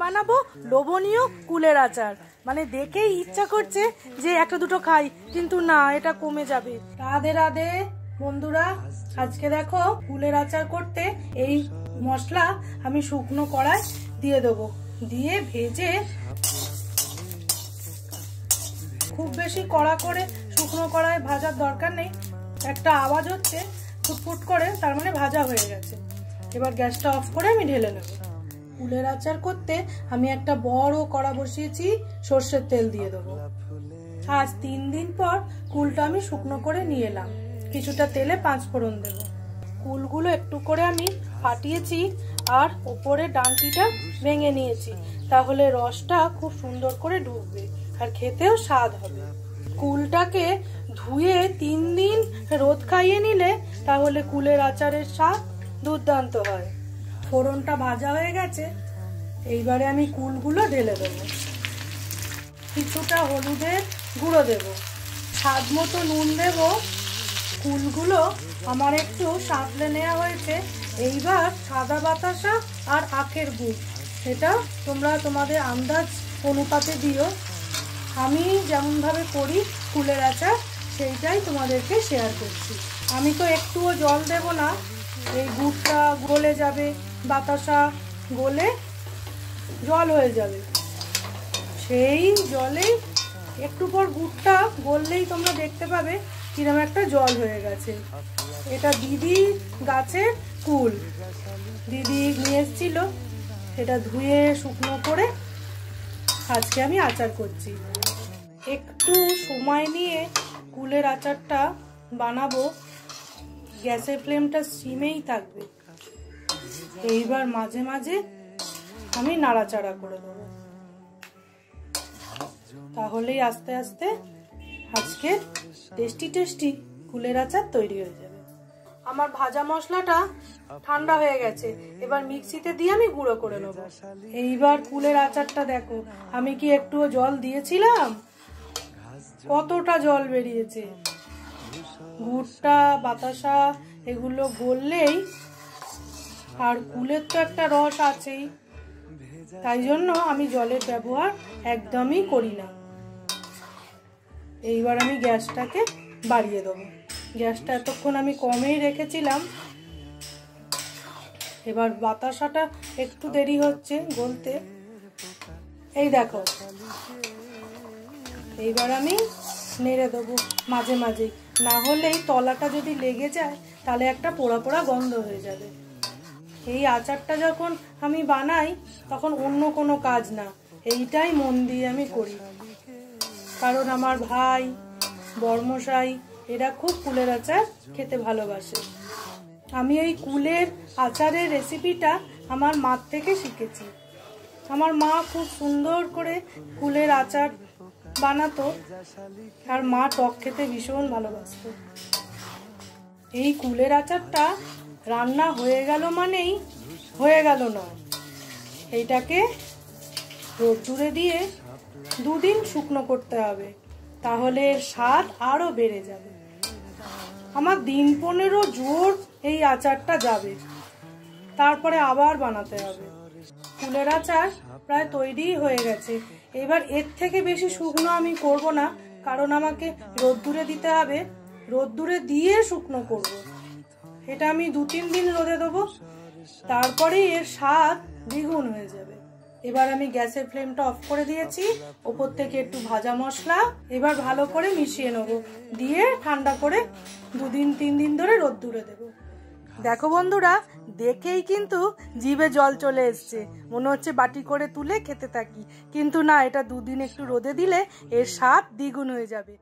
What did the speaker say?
বানাবো লোভনীয় কুলের আচার। মানে দেখেই ইচ্ছা করছে যে একটা দুটো খাই, কিন্তু না, এটা কমে যাবে। রাধে রাধে বন্ধুরা, আজকে দেখো কুলের আচার করতে এই মশলা আমি শুকনো কড়াই দিয়ে দেবো, দিয়ে ভেজে, খুব বেশি কড়া করে শুকনো কড়াই ভাজার দরকার নেই। একটা আওয়াজ হচ্ছে ফুটফুট করে, তার মানে ভাজা হয়ে গেছে। এবার গ্যাসটা অফ করে আমি ঢেলে নেব। কুলের আচার করতে আমি একটা বড় কড়া বসিয়েছি, সর্ষের তেল দিয়ে দেবো। আজ 3 দিন পর কুলটা আমি শুকনো করে নিয়ে এলাম। কিছুটা তেলে 5 ফোড়ন দেব। কুলগুলো একটু করে আমি ফাটিয়েছি আর ওপরে ডাঁটিটা ভেঙে নিয়েছি, তাহলে রসটা খুব সুন্দর করে ঢুকবে আর খেতেও স্বাদ হবে। কুলটাকে ধুয়ে 3 দিন রোদ খাইয়ে নিলে তাহলে কুলের আচারের স্বাদ দুর্দান্ত হয়। ফোড়নটা ভাজা হয়ে গেছে, এইবারে আমি কুলগুলো ঢেলে দেবো। কিছুটা হলুদের গুঁড়ো দেব, স্বাদ মতো নুন দেব। কুলগুলো আমার একটু সাঁতলে নেওয়া হয়েছে। এইবার সাদা বাতাসা আর আখের গুড়, এটা তোমরা তোমাদের আন্দাজ অনুপাতে দিও। আমি যেমনভাবে করি কুলের আচার, সেইটাই তোমাদেরকে শেয়ার করছি। আমি তো একটুও জল দেব না, এই গুড়টা গলে যাবে, বাতাসা গলে জল হয়ে যাবে। সেই জলেই একটু পর গুড়টা গললেই তোমরা দেখতে পাবে কিরকম একটা জল হয়ে গেছে। এটা দিদি গাছের কুল, দিদি নিয়ে এসেছিল, সেটা ধুয়ে শুকনো করে আজকে আমি আচার করছি। একটু সময় নিয়ে কুলের আচারটা বানাবো, গ্যাসের ফ্লেমটা সিমেই থাকবে। এইবার মাঝে মাঝে আমি নাড়াচাড়া করে দেবো, তাহলেই আস্তে আস্তে আজকে টেস্টি টেস্টি কুলের আচার তৈরি হয়ে যাবে। আমার ভাজা মশলাটা ঠান্ডা হয়ে গেছে, এবার মিক্সিতে দিয়ে আমি গুঁড়ো করে নেব। এইবার কুলের আচারটা দেখো, আমি কি একটুও জল দিয়েছিলাম? কতটা জল বেরিয়েছে। গুড়টা বাতাসা এগুলো গললেই, আর কুলের তো একটা রস আছেই, তাই জন্য আমি জলের ব্যবহার একদমই করি না। এইবার আমি গ্যাসটাকে বাড়িয়ে দেবো। গ্যাসটা এতক্ষণ আমি কমেই রেখেছিলাম। এবার বাতাসাটা একটু দেরি হচ্ছে গলতে, এই দেখো। এইবার আমি নেড়ে দেবো মাঝে মাঝে, না হলেই তলাটা যদি লেগে যায় তাহলে একটা পোড়া পোড়া গন্ধ হয়ে যাবে। এই আচারটা যখন আমি বানাই তখন অন্য কোনো কাজ না, এইটাই মন দিয়ে আমি করি। কারণ আমার ভাই, বর্মশাই, এরা খুব কুলের আচার খেতে ভালোবাসে। আমি এই কুলের আচারের রেসিপিটা আমার মার থেকে শিখেছি। আমার মা খুব সুন্দর করে কুলের আচার বানাতো, আর মা টক খেতে ভীষণ ভালোবাসতো। এই কুলের আচারটা রান্না হয়ে গেল মানেই হয়ে গেল না, এইটাকে রোদ্দুরে দিয়ে 2 দিন শুকনো করতে হবে, তাহলে এর স্বাদ আরো বেড়ে যাবে। আমার দিন 15 জোর এই আচারটা যাবে, তারপরে আবার বানাতে হবে। কুলের আচার প্রায় তৈরি হয়ে গেছে। এবার এর থেকে বেশি শুকনো আমি করব না, কারণ আমাকে রোদ্দুরে দিতে হবে। রোদ্দুরে দিয়ে শুকনো করব। এটা আমি 2-3 দিন রোদে দেবো, তারপরে এর স্বাদ দ্বিগুণ হয়ে যাবে। এবার আমি গ্যাসের ফ্লেমটা অফ করে দিয়েছি, ওপর থেকে একটু ভাজা মশলা এবার ভালো করে মিশিয়ে নেবো, দিয়ে ঠান্ডা করে 2-3 দিন ধরে রোদ্দুরে দেবো। দেখো বন্ধুরা, দেখেই কিন্তু জিভে জল চলে এসছে, মনে হচ্ছে বাটি করে তুলে খেতে থাকি। কিন্তু না, এটা 2 দিন একটু রোদে দিলে এর স্বাদ দ্বিগুণ হয়ে যাবে।